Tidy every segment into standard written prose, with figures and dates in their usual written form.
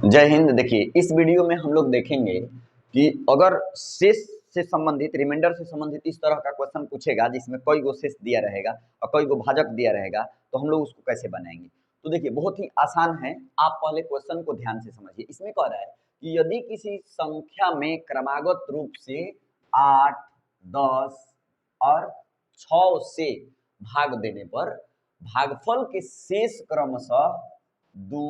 जय हिंद। देखिए, इस वीडियो में हम लोग देखेंगे कि अगर शेष से संबंधित रिमाइंडर से संबंधित इस तरह का क्वेश्चन पूछेगा जिसमें कई गो शेष दिया रहेगा और कई गो भाजक दिया रहेगा तो हम लोग उसको कैसे बनाएंगे। तो देखिए, बहुत ही आसान है। आप पहले क्वेश्चन को ध्यान से समझिए। इसमें कह रहा है कि यदि किसी संख्या में क्रमागत रूप से 8, 10 और 6 से भाग देने पर भागफल के शेष क्रमशः 2,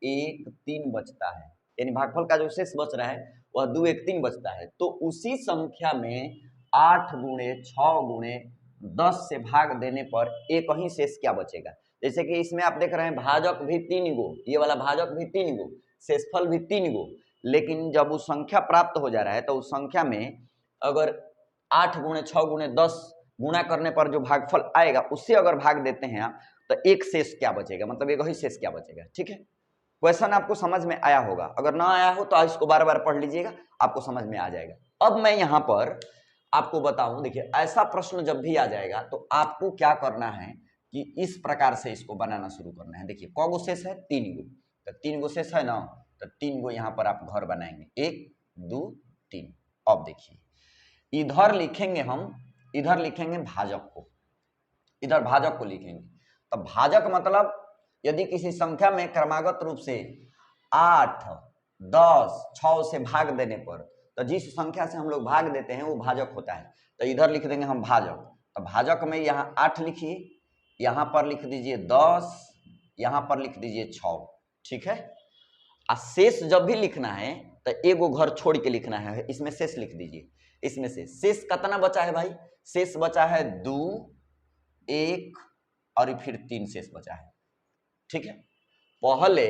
1, 3 बचता है। यानी भागफल का जो शेष बच रहा है वह 2, 1, 3 बचता है। तो उसी संख्या में 8 गुणे 6 गुणे 10 से भाग देने पर एक ही शेष क्या बचेगा। जैसे कि इसमें आप देख रहे हैं भाजक भी 3 गो, ये वाला भाजक भी 3 गो, शेषफल भी 3 गो। लेकिन जब वो संख्या प्राप्त हो जा रहा है तो उस संख्या में अगर 8 गुणे 6 गुणे 10 गुणा करने पर जो भागफल आएगा उससे अगर भाग देते हैं आप तो एक शेष क्या बचेगा, मतलब एक ही शेष क्या बचेगा। ठीक है, क्वेश्चन आपको समझ में आया होगा। अगर ना आया हो तो इसको बार बार पढ़ लीजिएगा, आपको समझ में आ जाएगा। अब मैं यहाँ पर आपको बताऊं, देखिए ऐसा प्रश्न जब भी आ जाएगा तो आपको क्या करना है कि इस प्रकार से इसको बनाना शुरू करना है। देखिए कौ गो शेष है, 3 गो, तो 3 गो शेष है ना, तो 3 गो यहाँ पर आप घर बनाएंगे, 1, 2, 3। अब देखिए इधर लिखेंगे हम, इधर लिखेंगे भाजक को, इधर भाजक को लिखेंगे। तो भाजक मतलब यदि किसी संख्या में क्रमागत रूप से 8, 10, 6 से भाग देने पर तो जिस संख्या से हम लोग भाग देते हैं वो भाजक होता है। तो इधर लिख देंगे हम भाजक। तो भाजक में यहाँ 8 लिखिए, यहाँ पर लिख दीजिए 10, यहाँ पर लिख दीजिए 6। ठीक है, और शेष जब भी लिखना है तो एगो घर छोड़ के लिखना है, इसमें शेष लिख दीजिए। इसमें से शेष कितना बचा है भाई, शेष बचा है 2, 1 और फिर 3 शेष बचा है। ठीक है, पहले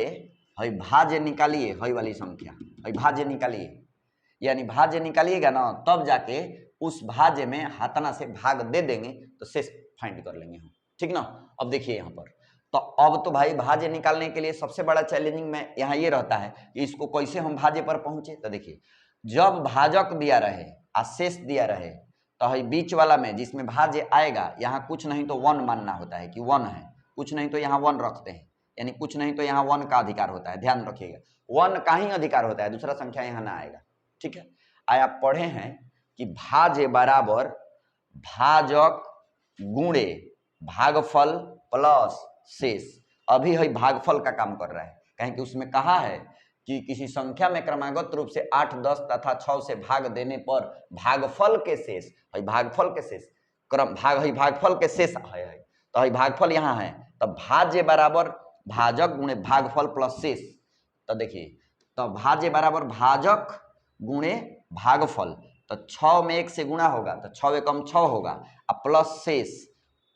हई भाज्य निकालिए, हई वाली संख्या हई भाज्य निकालिए, यानी भाज्य निकालिएगा ना तब जाके उस भाज्य में हाथना से भाग दे देंगे तो शेष फाइंड कर लेंगे हम। ठीक ना। अब देखिए यहाँ पर तो अब तो भाई भाज्य निकालने के लिए सबसे बड़ा चैलेंजिंग में यहाँ ये रहता है कि इसको कैसे हम भाज्य पर पहुंचे। तो देखिए जब भाजक दिया रहे और शेष दिया रहे तो हई बीच वाला में जिसमें भाज्य आएगा यहाँ कुछ नहीं तो 1 मानना होता है कि 1 है, कुछ नहीं तो यहाँ 1 रखते हैं, यानी कुछ नहीं तो यहाँ 1 का अधिकार होता है। ध्यान रखिएगा 1 का ही अधिकार होता है, दूसरा संख्या यहाँ ना आएगा। ठीक है, आया आप पढ़े हैं कि भाज्य बराबर भाजक गुणे भागफल प्लस शेष। अभी है भागफल का काम कर रहा है, कहें कि उसमें कहा है कि किसी संख्या में क्रमागत रूप से 8, 10 तथा 6 से भाग देने पर भागफल के शेष, है भागफल के शेष क्रम भाग है भागफल के शेष है, तो है भागफल यहाँ है। तो भाज्य बराबर भाजक गुणे भागफल प्लस शेष। तो देखिए तो भाज्य बराबर भाजक गुणे भागफल, तो 6 में 1 से गुणा होगा तो 6 एकम 6 होगा और प्लस शेष,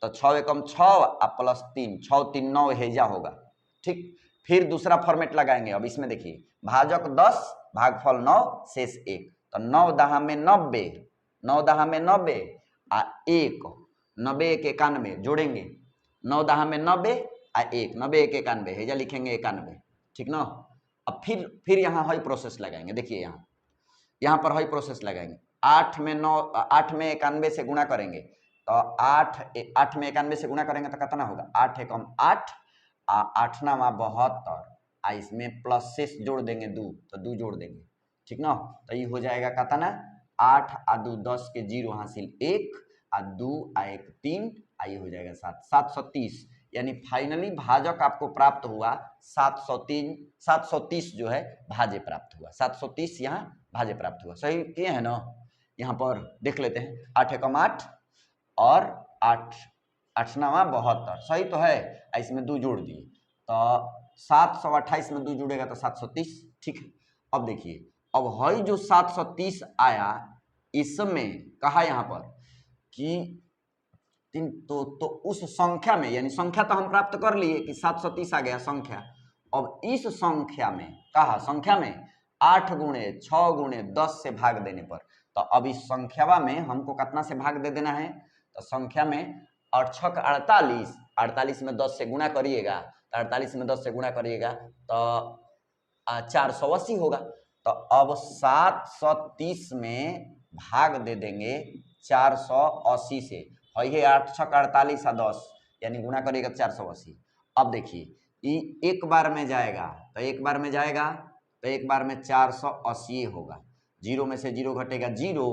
तो 6 एकम 6 और प्लस 3, 6 3 9 हेजा होगा। ठीक, फिर दूसरा फॉर्मेट लगाएंगे। अब इसमें देखिए भाजक 10 भागफल 9 शेष 1, तो 9 दहा में 90, 9 दहा में 90 आ 1, 90 1 91 जोड़ेंगे, 9 दहा में 90 आ 1, 90 1 91 हेजा लिखेंगे 91। ठीक ना। अब फिर यहाँ हई प्रोसेस लगाएंगे। देखिए यहाँ पर हई प्रोसेस लगाएंगे, 8 में 9, 8 में 91 से गुणा करेंगे तो 8 में 91 से गुणा करेंगे तो कितना होगा, 8 एकम 8 8 9 72 आ इसमें प्लस शेष जोड़ देंगे 2, तो 2 जोड़ देंगे। ठीक ना, तो ये हो जाएगा कितना, 8 आ 2 10 के 0 हासिल 1 आ 2 आ 1 3 आ ये हो जाएगा 7, 730। यानी फाइनली भाजक आपको प्राप्त हुआ 703, 730 जो है भाज्य प्राप्त हुआ, 730 यहाँ भाज्य प्राप्त हुआ। सही किए हैं ना। यहाँ पर देख लेते हैं, 8 एकम 8 और 8 8 9 72, सही तो है। इसमें 2 जोड़ दिए तो 728 में 2 जुड़ेगा तो 730। ठीक है, अब देखिए अब हई जो 730 आया इसमें कहा यहाँ पर कि तो उस संख्या में, यानी संख्या तो हम प्राप्त कर लिए कि 730 आ गया संख्या। अब इस संख्या में कहा, संख्या में 8 गुणे 6 गुणे 10 से भाग देने पर, तो अब इस संख्या में हमको कितना से भाग दे देना है, तो संख्या में 8 6 48, 48 में 10 से गुणा करिएगा तो 48 में 10 से गुणा करिएगा तो 480 होगा। तो अब 730 में भाग दे देंगे 480 से, है 8 6 48 आ 10, यानी गुणा करिएगा 480। अब देखिए ये एक बार में जाएगा तो एक बार में जाएगा तो एक बार में 480 होगा। 0 में से 0 घटेगा 0,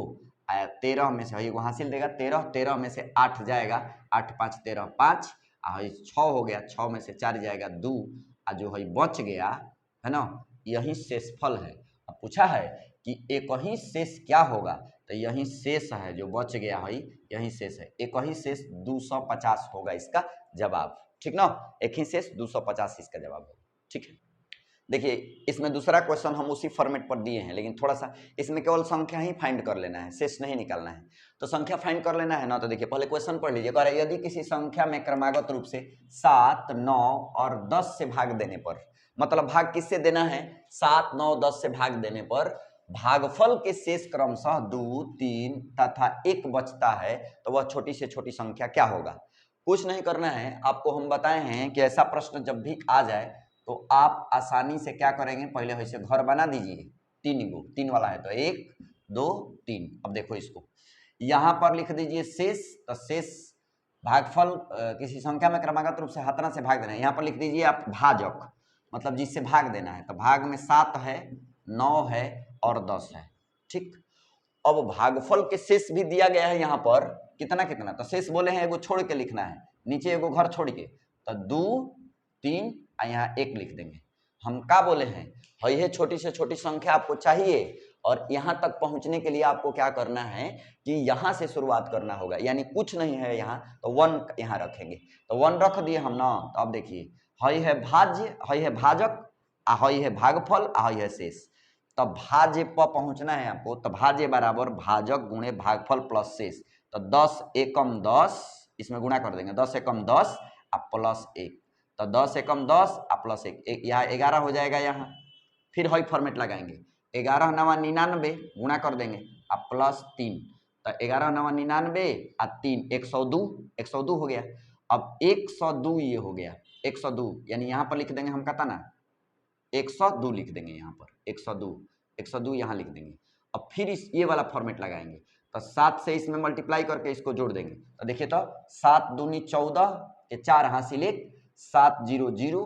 13 में से वो हासिल देगा 13, 13 में से 8 जाएगा, 8 5 13 5, 6 हो गया, 6 में से 4 जाएगा 2, जो है बच गया है ना, यही शेषफल है। अब पूछा है कि एक ही शेष क्या होगा, तो यही शेष है जो बच गया है, यही शेष है। एक ही शेष 250 होगा इसका जवाब, ठीक ना, एक ही शेष 250 इसका जवाब होगा, ठीक है। देखिए इसमें दूसरा क्वेश्चन हम उसी फॉर्मेट पर दिए हैं, लेकिन थोड़ा सा इसमें केवल संख्या ही फाइंड कर लेना है, शेष नहीं निकालना है। तो संख्या फाइंड कर लेना है ना, तो देखिए पहले क्वेश्चन पढ़ लीजिए। कह रहा है यदि किसी संख्या में क्रमागत रूप से 7, 9 और 10 से भाग देने पर, मतलब भाग किससे देना है, 7, 9, 10 से भाग देने पर भागफल के शेष क्रमशः 2, 3 तथा 1 बचता है, तो वह छोटी से छोटी संख्या क्या होगा। कुछ नहीं करना है, आपको हम बताए हैं कि ऐसा प्रश्न जब भी आ जाए तो आप आसानी से क्या करेंगे, पहले वैसे घर बना दीजिए, 3 वाला है तो 1 2 3। अब देखो इसको यहाँ पर लिख दीजिए शेष, तो शेष भागफल किसी संख्या में क्रमागत रूप से हतना से भाग देना है, यहाँ पर लिख दीजिए आप भाजक, मतलब जिससे भाग देना है। तो भाग में 7 है, 9 है और 10 है, ठीक। अब भागफल के शेष भी दिया गया है यहाँ पर, कितना कितना, तो शेष बोले हैं एगो छोड़ के लिखना है, नीचे एगो घर छोड़ के, तो 2 3 यहाँ 1 लिख देंगे। हम क्या बोले हैं, है छोटी से छोटी संख्या आपको चाहिए, और यहाँ तक पहुँचने के लिए आपको क्या करना है कि यहाँ से शुरुआत करना होगा, यानी कुछ नहीं है यहाँ, तो 1 यहाँ रखेंगे, तो 1 रख दिए हम ना। तो अब देखिए है भाज्य, है भाजक, है भागफल, है शेष। तब भाज्य पर पहुंचना है आपको, तो भाज्य बराबर भाजक गुणे भागफल प्लस शेष। तो 10 एकम 10, इसमें गुणा कर देंगे, 10 एकम 10 प्लस 1, तो 10 एकम 10 प्लस 1, यहाँ 11 हो जाएगा। यहाँ फिर हई फॉर्मेट लगाएंगे, 11 9 99 गुणा कर देंगे प्लस 3, तो 11 9 99 3 102, 102 हो गया। अब 102 ये हो गया 102, यानी यहाँ पर लिख देंगे हम कहता ना 102 लिख देंगे, यहाँ पर 102 यहाँ लिख देंगे। अब फिर इस ये वाला फॉर्मेट लगाएंगे, तो 7 से इसमें मल्टीप्लाई करके इसको जोड़ देंगे, तो देखिए तो 7 दूनी 14 के 4 हासिल 1, 7 0 0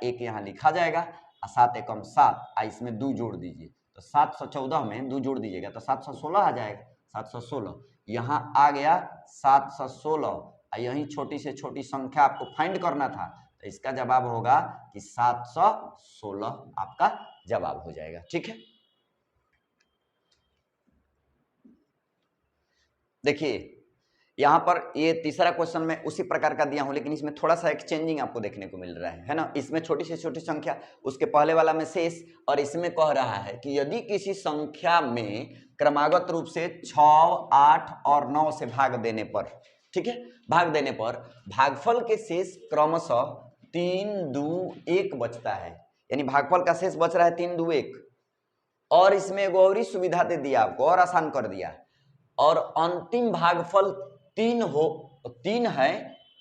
1 यहाँ लिखा जाएगा, 7 एकम 7 इसमें 2 जोड़ दीजिए, तो 714 में 2 जोड़ दीजिएगा तो 716 आ जाएगा, 716 यहाँ आ गया 716। यही छोटी से छोटी संख्या आपको फाइंड करना था, तो इसका जवाब होगा कि 716 आपका जवाब हो जाएगा, ठीक है। देखिए यहाँ पर ये तीसरा क्वेश्चन में उसी प्रकार का दिया हूं, लेकिन इसमें थोड़ा सा एक्सचेंजिंग आपको देखने को मिल रहा है ना। इसमें छोटी से छोटी संख्या, उसके पहले वाला में शेष, और इसमें कह रहा है कि यदि किसी संख्या में क्रमागत रूप से 6, 8 और 9 से भाग देने पर, ठीक है, भाग देने पर भागफल के शेष क्रमशः 3 2 1 बचता है, यानी भागफल का शेष बच रहा है 3 2 1। और इसमें एक और सुविधा दे दिया आपको, और आसान कर दिया, और अंतिम भागफल 3 है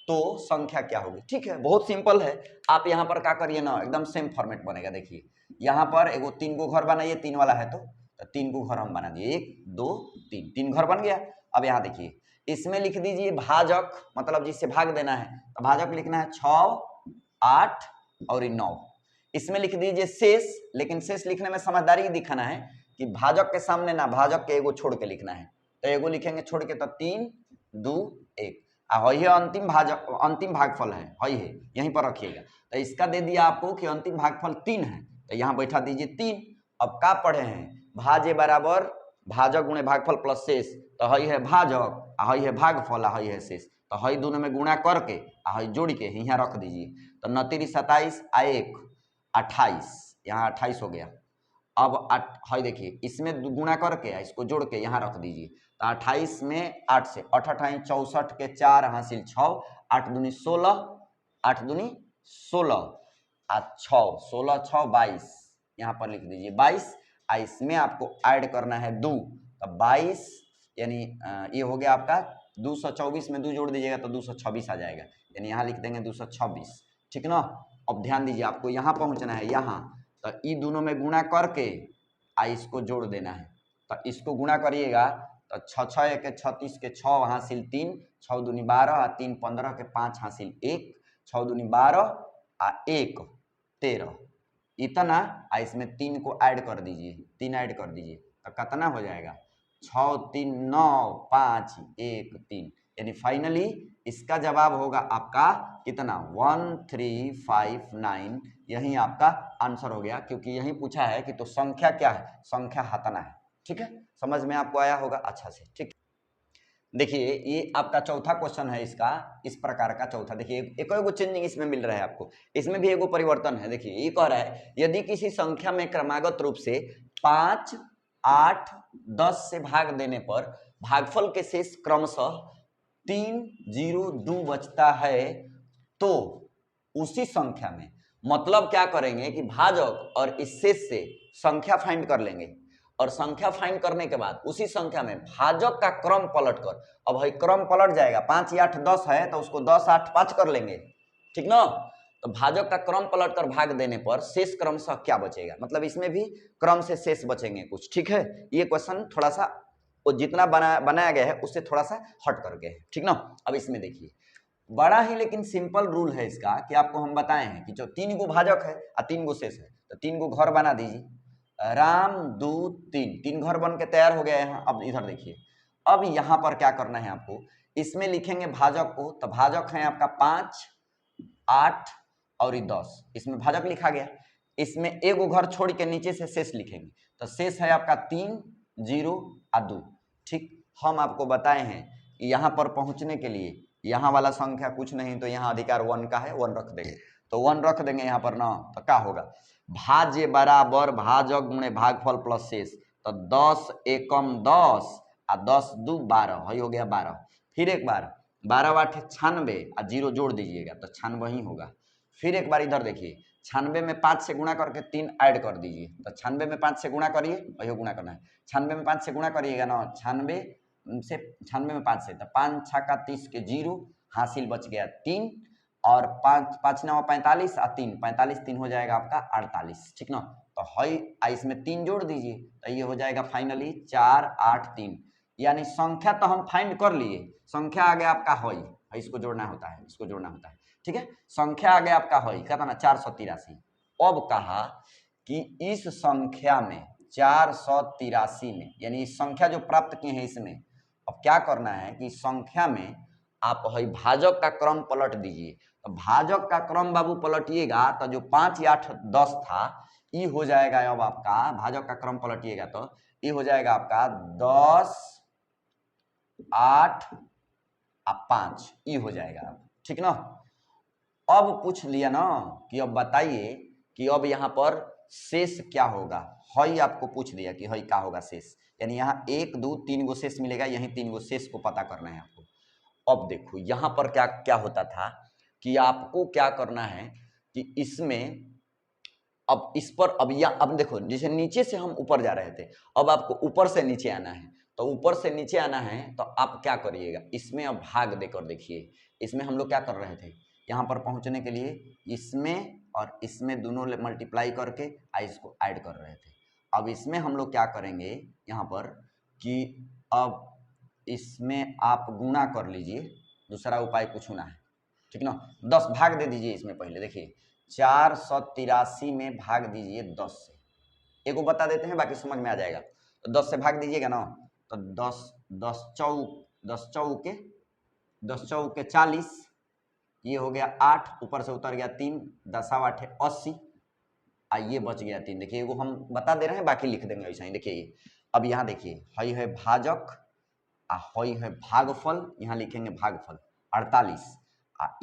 तो संख्या क्या होगी, ठीक है। बहुत सिंपल है, आप यहाँ पर क्या करिए ना, एकदम सेम फॉर्मेट बनेगा। देखिए यहाँ पर एगो 3 गो घर बनाइए, 3 वाला है तो 3 गो घर हम बना दिए, 1 2 3, 3 घर बन गया। अब यहाँ देखिए इसमें लिख दीजिए भाजक, मतलब जिससे भाग देना है, तो भाजक लिखना है 6 8 और 9। इसमें लिख दीजिए शेष, लेकिन शेष लिखने में समझदारी दिखाना है कि भाजक के सामने ना भाजक के एगो छोड़ के लिखना है, तो एगो लिखेंगे छोड़ के, तो 3 2 1। है अंतिम भाजक, अंतिम भागफल है यहीं पर रखिएगा। तो इसका दे दिया आपको कि अंतिम भागफल 3 है, तो यहाँ बैठा दीजिए 3। अब क्या पढ़े हैं, भाज्य बराबर भाजक गुणे भागफल प्लस शेष, तो है भाजक, है भागफल, है शेष, तो है दोनों में गुणा करके है जोड़ के यहाँ रख दीजिए। तो 29 27 1 28, यहाँ 28 हो गया। अब है देखिए इसमें गुणा करके इसको जोड़ के यहाँ रख दीजिए, तो 28 में 8 से 8 28 64 के 4 हासिल 6, 8 दूनी 16, 8 दूनी 16 6 16 6 22, यहाँ पर लिख दीजिए 22। इसमें आपको ऐड करना है 2, तो 22 यानी ये हो गया आपका 224 में 2 जोड़ दीजिएगा तो 226 आ जाएगा, यानी यहाँ लिख देंगे 226, ठीक ना। अब ध्यान दीजिए आपको यहाँ पहुँचना है, यहाँ तो ये दोनों में गुणा करके इसको जोड़ देना है, तो इसको गुणा करिएगा तो 6 6 1 36 के 6 हासिल 3, 6 दूनी 12 3 15 के 5 हासिल 1, 6 दूनी 12 1 13, इतना, इसमें 3 को ऐड कर दीजिए, 3 ऐड कर दीजिए तो कितना हो जाएगा 6 3 9 5 1 3, यानी फाइनली इसका जवाब होगा आपका कितना 1359, यही आपका आंसर हो गया, क्योंकि यही पूछा है कि तो संख्या क्या है, संख्या हतना है। ठीक है, समझ में आपको आया होगा अच्छा से। ठीक, देखिए ये आपका चौथा क्वेश्चन है इसका, इस प्रकार का चौथा। देखिए एक और चेंजिंग इसमें मिल रहा है आपको, इसमें भी एक परिवर्तन है। देखिए ये कह रहा है यदि किसी संख्या में क्रमागत रूप से 5 8 10 से भाग देने पर भागफल के शेष क्रमशः 3 0 2 बचता है, तो उसी संख्या में, मतलब क्या करेंगे कि भाजक और इस शेष से संख्या फाइंड कर लेंगे, और संख्या फाइंड करने के बाद उसी संख्या में भाजक का क्रम पलटकर, अब भाई क्रम पलट जाएगा, 5 8 10 है तो उसको 10 8 5 कर लेंगे, ठीक ना। तो भाजक का क्रम पलटकर भाग देने पर शेष क्रमशः क्या बचेगा, मतलब इसमें भी क्रम से शेष बचेंगे कुछ। ठीक है, ये क्वेश्चन थोड़ा सा वो जितना बनाया गया है उससे थोड़ा सा हट करके है, ठीक ना। अब इसमें देखिए बड़ा ही लेकिन सिंपल रूल है इसका, कि आपको हम बताए हैं कि जो 3 गो भाजक है और 3 गो शेष है, तो 3 गो घर बना दीजिए, राम 2 3, 3 घर बन के तैयार हो गया यहाँ। अब इधर देखिए, अब यहाँ पर क्या करना है आपको, इसमें लिखेंगे भाजक को, तो भाजक है आपका 5 8 और 10, इसमें भाजक लिखा गया। इसमें एक घर छोड़ के नीचे से शेष लिखेंगे, तो शेष है आपका 3 0 और 2। ठीक, हम आपको बताए हैं कि यहाँ पर पहुंचने के लिए यहाँ वाला संख्या कुछ नहीं, तो यहाँ अधिकार 1 का है, 1 रख देंगे, तो 1 रख देंगे यहाँ पर ना, तो क्या होगा भाज्य बराबर भाजक गुणे भागफल प्लस शेष, तो 10 एकम 10 और 10 2 12, वही हो गया 12। फिर एक बार 12 8 96 और 0 जोड़ दीजिएगा तो 96 ही होगा। फिर एक बार इधर देखिए, 96 में 5 से गुणा करके 3 ऐड कर दीजिए, तो 96 में 5 से गुणा करिए, वही गुणा करना है, 96 में 5 से गुणा करिएगा ना, 96 से 96 में 5 से, तो 5 6 का 30 के 0 हासिल, बच गया 3, और 5 5 9 45 और 3 45, 3 हो जाएगा आपका 48, ठीक ना। तो हई इसमें 3 जोड़ दीजिए, तो ये हो जाएगा फाइनली 4 8 3, यानी संख्या तो हम फाइंड कर लिए, संख्या आ गया आपका हई, इसको जोड़ना होता है, इसको जोड़ना होता है, ठीक है। संख्या आ गया आपका हई कितना 483। अब कहा कि इस संख्या में 483 में, यानी इस संख्या जो प्राप्त किए हैं इसमें, अब क्या करना है कि संख्या में आप हई भाजक का क्रम पलट दीजिए। तो भाजक का क्रम बाबू पलटिएगा तो जो 5 8 10 था ये हो जाएगा, अब आपका भाजक का क्रम पलटिएगा तो ये हो जाएगा आपका 10 8 और 5, ये हो जाएगा, ठीक ना। अब पूछ लिया ना कि अब बताइए कि अब यहाँ पर शेष क्या होगा, हई आपको पूछ दिया कि हई क्या होगा शेष, यानी यहाँ 1 2 3 गो शेष मिलेगा, यही 3 गो शेष को पता करना है आपको। अब देखो यहाँ पर क्या क्या होता था कि आपको क्या करना है कि इसमें अब इस पर अब देखो, जैसे नीचे से हम ऊपर जा रहे थे, अब आपको ऊपर से नीचे आना है, तो ऊपर से नीचे आना है तो आप क्या करिएगा, इसमें अब भाग देकर देखिए, इसमें हम लोग क्या कर रहे थे, यहाँ पर पहुंचने के लिए इसमें और इसमें दोनों मल्टीप्लाई करके इसको ऐड कर रहे थे। अब इसमें हम लोग क्या करेंगे यहाँ पर कि अब इसमें आप गुणा कर लीजिए, दूसरा उपाय कुछ ना है, ठीक ना। 10 भाग दे दीजिए इसमें, पहले देखिए 483 में भाग दीजिए 10 से, एक को बता देते हैं बाकी समझ में आ जाएगा। तो 10 से भाग दीजिएगा ना, तो 10 चौके 40, ये हो गया 8, ऊपर से उतर गया 3, 10 8 80, ये बच गया 3। देखिए वो हम बता दे रहे हैं, बाकी लिख देंगे ऐसा ही। देखिए ये अब यहाँ देखिए हई है भाजक हई है भागफल, यहाँ लिखेंगे भागफल 48,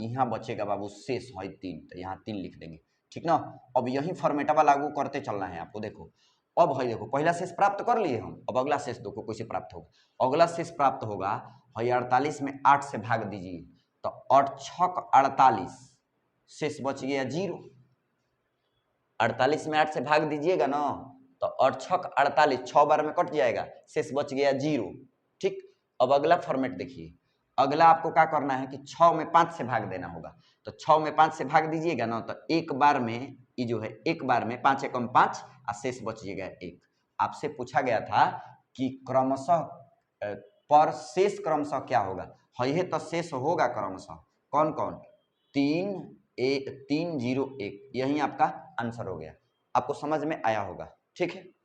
यहाँ बचेगा बाबू शेष है 3, तो यहाँ 3 लिख देंगे, ठीक ना। अब यही फॉर्मेटवा लागू करते चलना है आपको। देखो अब है, देखो पहला शेष प्राप्त कर लिए हम, अब अगला शेष देखो कैसे प्राप्त होगा। अगला शेष प्राप्त होगा है 48 में 8 से भाग दीजिए, तो 8 6 48, शेष बच गया 0। 48 में 8 से भाग दीजिएगा ना, तो 8 6 48, 6 बार में कट जाएगा, शेष बच गया 0, ठीक। अब अगला फॉर्मेट देखिए, अगला आपको क्या करना है कि 6 में 5 से भाग देना होगा, तो 6 में 5 से भाग दीजिएगा ना, तो एक बार में ये जो है, एक बार में 5 एकम 5 और शेष बचिएगा 1। आपसे पूछा गया था कि क्रमशः पर शेष क्रमशः क्या होगा, है तो शेष होगा क्रमशः, कौन कौन 3 1 3 0 1, यही आपका आंसर हो गया। आपको समझ में आया होगा। ठीक है।